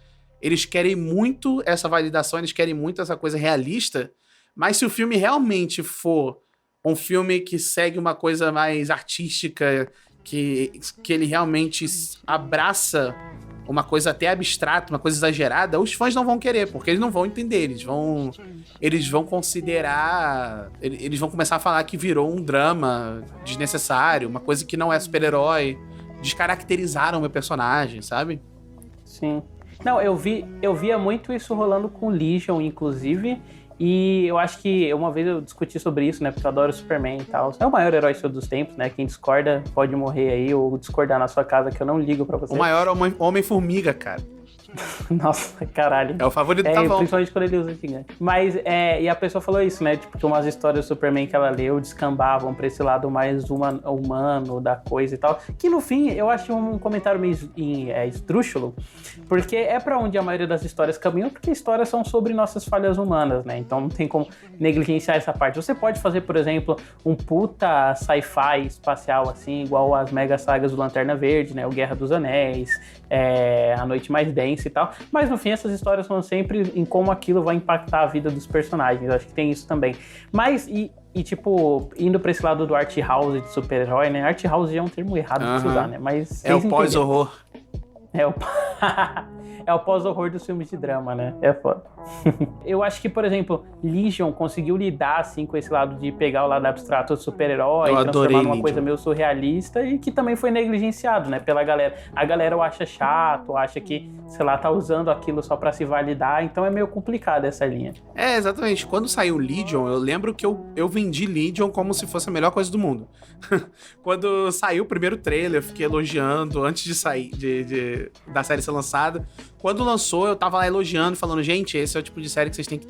eles querem muito essa validação, eles querem muito essa coisa realista, mas se o filme realmente for um filme que segue uma coisa mais artística, que ele realmente abraça uma coisa até abstrata, uma coisa exagerada, os fãs não vão querer, porque eles não vão entender, eles vão considerar, eles vão começar a falar que virou um drama desnecessário, uma coisa que não é super-herói, descaracterizaram o meu personagem, sabe? Sim. Não, eu via muito isso rolando com Legion, inclusive, e eu acho que uma vez eu discuti sobre isso, né, porque eu adoro o Superman e tal. É o maior herói de todos os tempos, né, quem discorda pode morrer aí ou discordar na sua casa, que eu não ligo pra você. O maior Homem-Formiga, cara. Nossa, caralho. É o favorito da Val. Principalmente quando ele usa gigante. Mas, e a pessoa falou isso, né? Tipo, que umas histórias do Superman que ela leu descambavam pra esse lado mais humano da coisa e tal. Que no fim, eu acho um comentário meio esdrúxulo, porque é pra onde a maioria das histórias caminham, porque histórias são sobre nossas falhas humanas, né? Então não tem como negligenciar essa parte. Você pode fazer, por exemplo, um puta sci-fi espacial, assim, igual as mega sagas do Lanterna Verde, né? O Guerra dos Anéis, A Noite Mais Densa e tal, mas no fim essas histórias são sempre em como aquilo vai impactar a vida dos personagens. Eu acho que tem isso também. Mas, tipo, indo pra esse lado do art house de super-herói, né? Art house já é um termo errado de se usar, né? Mas é o pós-horror. É o pós-horror dos filmes de drama, né? É foda. Eu acho que, por exemplo, Legion conseguiu lidar, assim, com esse lado de pegar o lado abstrato do super-herói e transformar numa coisa meio surrealista e que também foi negligenciado, né? Pela galera. A galera acha chato, acha que, sei lá, tá usando aquilo só pra se validar, então é meio complicado essa linha. É, exatamente. Quando saiu Legion, eu lembro que eu vendi Legion como se fosse a melhor coisa do mundo. Quando saiu o primeiro trailer, eu fiquei elogiando antes de sair, da série ser lançada. Quando lançou, eu tava lá elogiando, falando, gente, esse é o tipo de série que vocês têm que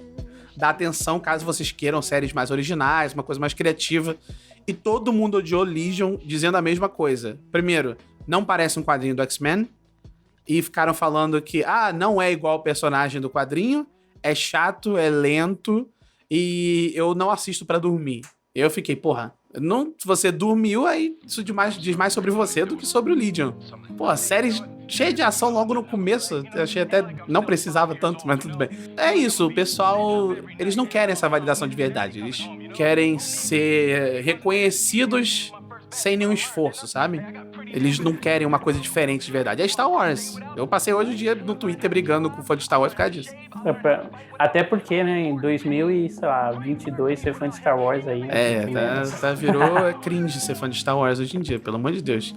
dar atenção caso vocês queiram séries mais originais, uma coisa mais criativa. E todo mundo odiou Legion dizendo a mesma coisa. Primeiro, não parece um quadrinho do X-Men. E ficaram falando que, não é igual ao personagem do quadrinho, é chato, é lento, e eu não assisto pra dormir. Eu fiquei, porra, se você dormiu, aí isso diz mais sobre você do que sobre o Legion. Pô, série cheia de ação logo no começo, eu achei até, não precisava tanto, mas tudo bem. É isso, o pessoal, eles não querem essa validação de verdade, eles querem ser reconhecidos sem nenhum esforço, sabe? Eles não querem uma coisa diferente de verdade. É Star Wars. Eu passei hoje o dia no Twitter brigando com o fã de Star Wars por causa disso. Até porque, né, em 2022 ser fã de Star Wars aí... Virou cringe ser fã de Star Wars hoje em dia, pelo amor de Deus.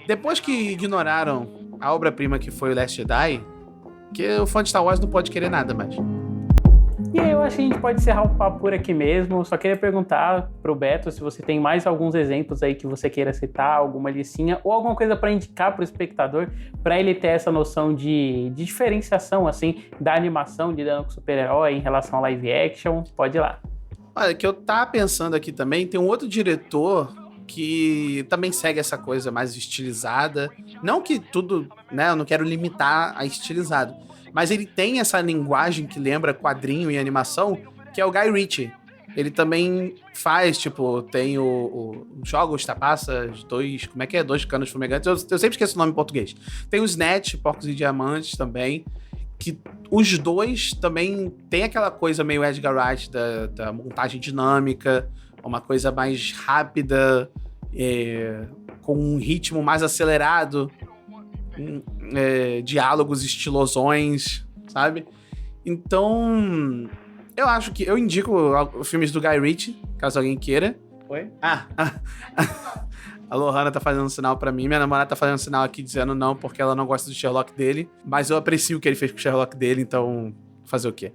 Depois que ignoraram a obra-prima que foi o Last Jedi, que o fã de Star Wars não pode querer nada mais. E aí eu acho que a gente pode encerrar o papo por aqui mesmo. Só queria perguntar pro Beto se você tem mais alguns exemplos aí que você queira citar, alguma licinha, ou alguma coisa para indicar pro espectador, para ele ter essa noção de diferenciação, assim, da animação lidando com super-herói em relação a live action. Pode ir lá. Olha, que eu tava pensando aqui também, tem um outro diretor que também segue essa coisa mais estilizada. Não que tudo, né, eu não quero limitar a estilizado, mas ele tem essa linguagem que lembra quadrinho e animação, que é o Guy Ritchie. Ele também faz, tipo, tem o Jogos, Trapaças, Dois Canos Fumegantes, eu sempre esqueço o nome em português. Tem o Snatch, Porcos e Diamantes também, que os dois também tem aquela coisa meio Edgar Wright da montagem dinâmica, uma coisa mais rápida, com um ritmo mais acelerado, diálogos estilosões, sabe? Então, eu acho que eu indico os filmes do Guy Ritchie, caso alguém queira. Oi? A Lohana tá fazendo um sinal pra mim, minha namorada tá fazendo um sinal aqui dizendo não, porque ela não gosta do Sherlock dele, mas eu aprecio o que ele fez com o Sherlock dele, então fazer o quê?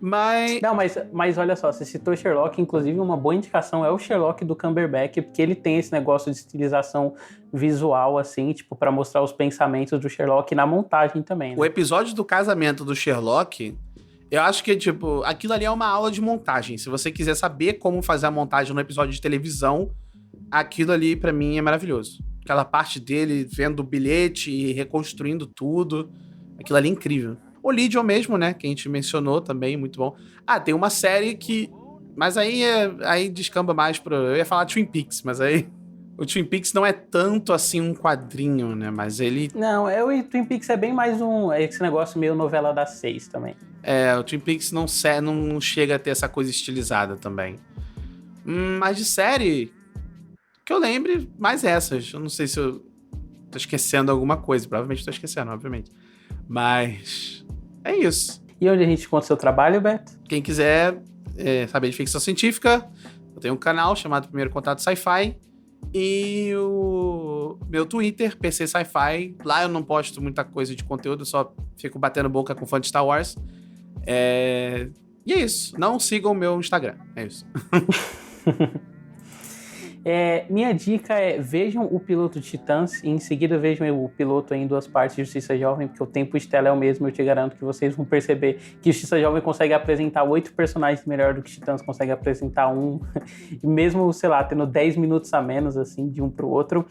Mas olha só, você citou Sherlock, inclusive uma boa indicação é o Sherlock do Cumberbatch, porque ele tem esse negócio de estilização visual, assim, tipo, pra mostrar os pensamentos do Sherlock na montagem também, né? O episódio do casamento do Sherlock, eu acho que, tipo, aquilo ali é uma aula de montagem. Se você quiser saber como fazer a montagem no episódio de televisão, aquilo ali, pra mim, é maravilhoso. Aquela parte dele vendo o bilhete e reconstruindo tudo, aquilo ali é incrível. O Legion mesmo, né, que a gente mencionou também, muito bom. Tem uma série que... Mas aí descamba mais pro... Eu ia falar Twin Peaks, mas aí... O Twin Peaks não é tanto assim um quadrinho, né, mas ele... Não, o Twin Peaks é bem mais esse negócio meio novela das 6 também. O Twin Peaks não chega a ter essa coisa estilizada também. Mas de série... Que eu lembre, mais essas. Eu não sei se eu tô esquecendo alguma coisa. Provavelmente tô esquecendo, obviamente. Mas é isso. E onde a gente encontra o seu trabalho, Beto? Quem quiser saber de ficção científica, eu tenho um canal chamado Primeiro Contato Sci-Fi. E o meu Twitter, PC Sci-Fi. Lá eu não posto muita coisa de conteúdo, eu só fico batendo boca com fã de Star Wars. E é isso. Não sigam o meu Instagram. É isso. Minha dica é: vejam o piloto de Titãs e em seguida vejam o piloto em 2 partes de Justiça Jovem, porque o tempo de tela é o mesmo. Eu te garanto que vocês vão perceber que Justiça Jovem consegue apresentar 8 personagens melhor do que Titãs consegue apresentar um, e mesmo, sei lá, tendo 10 minutos a menos, assim, de um pro outro.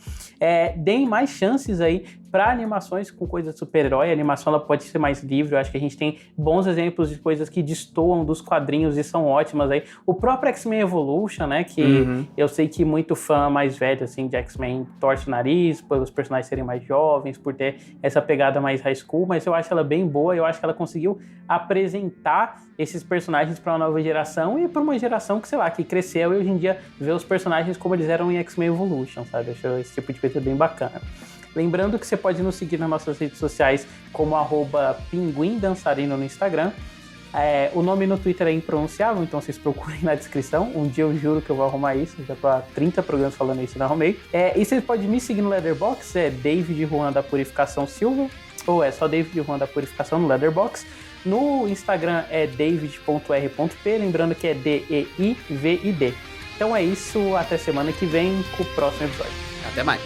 Deem mais chances aí para animações com coisa de super-herói. A animação ela pode ser mais livre. Eu acho que a gente tem bons exemplos de coisas que destoam dos quadrinhos e são ótimas aí. O próprio X-Men Evolution, né, que eu sei que muito fã mais velho, assim, de X-Men torce o nariz pelos personagens serem mais jovens, por ter essa pegada mais high school, mas eu acho ela bem boa. Eu acho que ela conseguiu apresentar esses personagens para uma nova geração e para uma geração que, sei lá, que cresceu e hoje em dia vê os personagens como eles eram em X-Men Evolution, sabe? Eu acho esse tipo de coisa bem bacana. Lembrando que você pode nos seguir nas nossas redes sociais como @pinguimdançarino no Instagram. O nome no Twitter é impronunciável, então vocês procurem na descrição. Um dia eu juro que eu vou arrumar isso. Já tô há 30 programas falando isso e não arrumei. E vocês podem me seguir no Letterboxd, David Juan da Purificação Silva, ou só David Juan da Purificação no Letterboxd. No Instagram é david.r.p, lembrando que é DEIVID. Então é isso, até semana que vem com o próximo episódio. Até mais.